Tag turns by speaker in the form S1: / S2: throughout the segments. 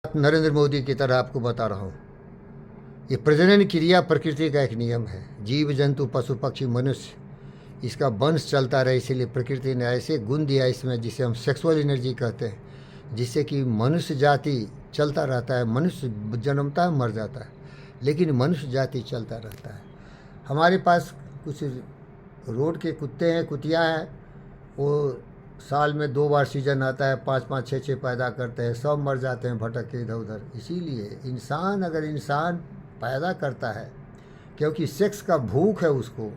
S1: नरेंद्र मोदी की तरह आपको बता रहा हूँ। ये प्रजनन क्रिया प्रकृति का एक नियम है। जीव जंतु पशु पक्षी मनुष्य, इसका वंश चलता रहे, इसीलिए प्रकृति ने ऐसे गुण दिया इसमें जिसे हम सेक्सुअल एनर्जी कहते हैं, जिससे कि मनुष्य जाति चलता रहता है। मनुष्य जन्मता है, मर जाता है, लेकिन मनुष्य जाति चलता रहता है। हमारे पास कुछ रोड के कुत्ते हैं, कुतियाँ हैं, वो साल में 2 बार सीजन आता है, 5-5 6-6 पैदा करते हैं, सब मर जाते हैं भटक के इधर उधर। इसीलिए इंसान, अगर इंसान पैदा करता है, क्योंकि सेक्स का भूख है उसको,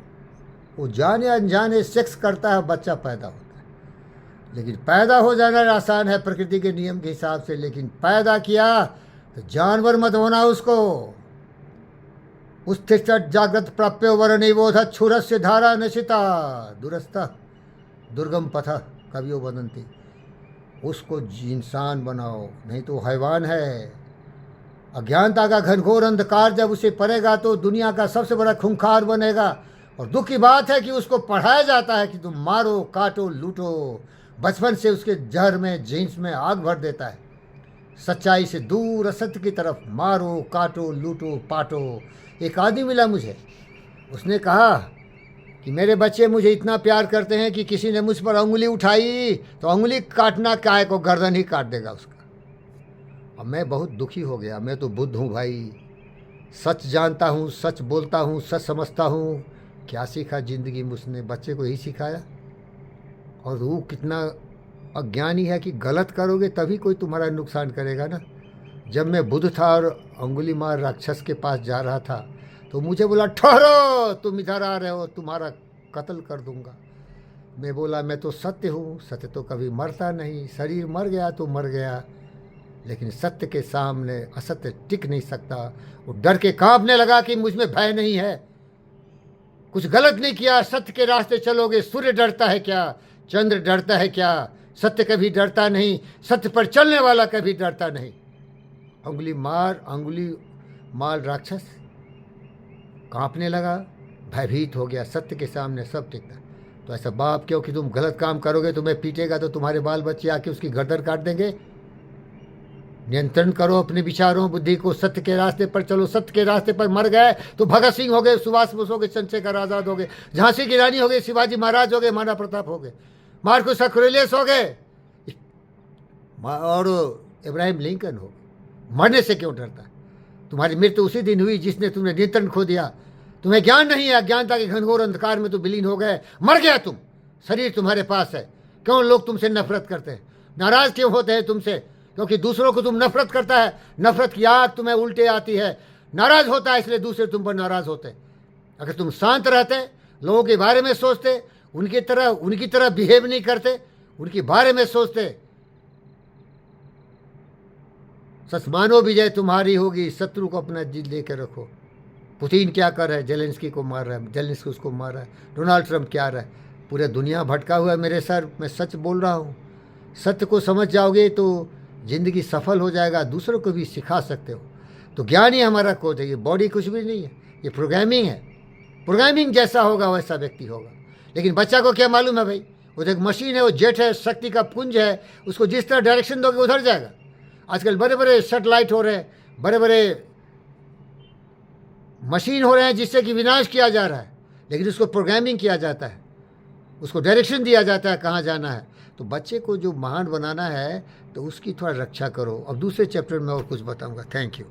S1: वो जाने अनजाने सेक्स करता है, बच्चा पैदा होता है। लेकिन पैदा हो जाना आसान है प्रकृति के नियम के हिसाब से, लेकिन पैदा किया तो जानवर मत होना उसको। उत्तिष्ठ जागृत प्राप्यो वरनिबोध क्षुरस्य धारा नशिता दुरस्थ दुर्गम पथ कवियो वदंती। उसको इंसान बनाओ, नहीं तो हैवान है। अज्ञानता का घनघोर अंधकार जब उसे पड़ेगा तो दुनिया का सबसे बड़ा खूंखार बनेगा। और दुख की बात है कि उसको पढ़ाया जाता है कि तुम मारो, काटो, लूटो। बचपन से उसके जहर में, जीन्स में आग भर देता है। सच्चाई से दूर, असत्य की तरफ। मारो, काटो, लूटो, पाटो। एक आदमी मिला मुझे, उसने कहा कि मेरे बच्चे मुझे इतना प्यार करते हैं कि किसी ने मुझ पर उंगली उठाई तो उंगली काटना काय को, गर्दन ही काट देगा उसका। अब मैं बहुत दुखी हो गया। मैं तो बुद्ध हूँ भाई, सच जानता हूँ, सच बोलता हूँ, सच समझता हूँ। क्या सीखा ज़िंदगी में उसने? बच्चे को यही सिखाया। और वो कितना अज्ञानी है कि गलत करोगे तभी कोई तुम्हारा नुकसान करेगा ना। जब मैं बुद्ध था और अंगुली मार राक्षस के पास जा रहा था तो मुझे बोला, ठहरो, तुम इधर आ रहे हो, तुम्हारा कत्ल कर दूंगा। मैं बोला, मैं तो सत्य हूँ, सत्य तो कभी मरता नहीं। शरीर मर गया तो मर गया, लेकिन सत्य के सामने असत्य टिक नहीं सकता। वो डर के कांपने लगा कि मुझ में भय नहीं है, कुछ गलत नहीं किया। सत्य के रास्ते चलोगे, सूर्य डरता है क्या? चंद्र डरता है क्या? सत्य कभी डरता नहीं, सत्य पर चलने वाला कभी डरता नहीं। अंगुली मार राक्षस कांपने लगा, भयभीत हो गया। सत्य के सामने सब टिकता। तो ऐसा बाप क्यों कि तुम गलत काम करोगे, तुम्हें पीटेगा तो तुम्हारे बाल बच्चे आके उसकी गर्दन काट देंगे। नियंत्रण करो अपने विचारों, बुद्धि को। सत्य के रास्ते पर चलो। सत्य के रास्ते पर मर गए तो भगत सिंह हो गए, सुभाष बोस हो गए, चंद्रशेखर आज़ाद हो गए, झांसी की रानी हो गई, शिवाजी महाराज हो गए, महाराणा प्रताप हो गए, मार्कस एक्रेलियस हो गए, और इब्राहिम लिंकन हो गए। मरने से क्यों डरता? तुम्हारी मृत्यु उसी दिन हुई जिसने तुमने नियंत्रण खो दिया। तुम्हें ज्ञान नहीं है, अज्ञानता के घनघोर अंधकार में तो विलीन हो गए, मर गया तुम। शरीर तुम्हारे पास है। क्यों लोग तुमसे नफरत करते हैं, नाराज क्यों होते हैं तुमसे? क्योंकि दूसरों को तुम नफरत करता है। नफरत की आग तुम्हें उल्टे आती है। नाराज होता है इसलिए दूसरे तुम पर नाराज होते। अगर तुम शांत रहते, लोगों के बारे में सोचते, उनकी तरह बिहेव नहीं करते, उनके बारे में सोचते, सच मानो विजय तुम्हारी होगी। शत्रु को अपना दिल लेकर रखो। पुतिन क्या कर रहा है? जेलेंस्की को मार रहा है, जेलेंस्की उसको मार रहा है। डोनाल्ड ट्रंप क्या रहा है? पूरे दुनिया भटका हुआ है मेरे सर। मैं सच बोल रहा हूँ। सत्य को समझ जाओगे तो ज़िंदगी सफल हो जाएगा, दूसरों को भी सिखा सकते हो। तो ज्ञान ही हमारा कोच है। ये बॉडी कुछ भी नहीं है, ये प्रोग्रामिंग है। प्रोग्रामिंग जैसा होगा वैसा व्यक्ति होगा। लेकिन बच्चा को क्या मालूम है भाई? वो तो एक मशीन है, वो जेट है, शक्ति का पुंज है। उसको जिस तरह डायरेक्शन दोगे उधर जाएगा। आजकल बड़े बड़े सैटेलाइट हो रहे हैं, बड़े बड़े मशीन हो रहे हैं जिससे कि विनाश किया जा रहा है, लेकिन उसको प्रोग्रामिंग किया जाता है, उसको डायरेक्शन दिया जाता है कहाँ जाना है। तो बच्चे को जो महान बनाना है तो उसकी थोड़ा रक्षा करो। अब दूसरे चैप्टर में और कुछ बताऊंगा। Thank you.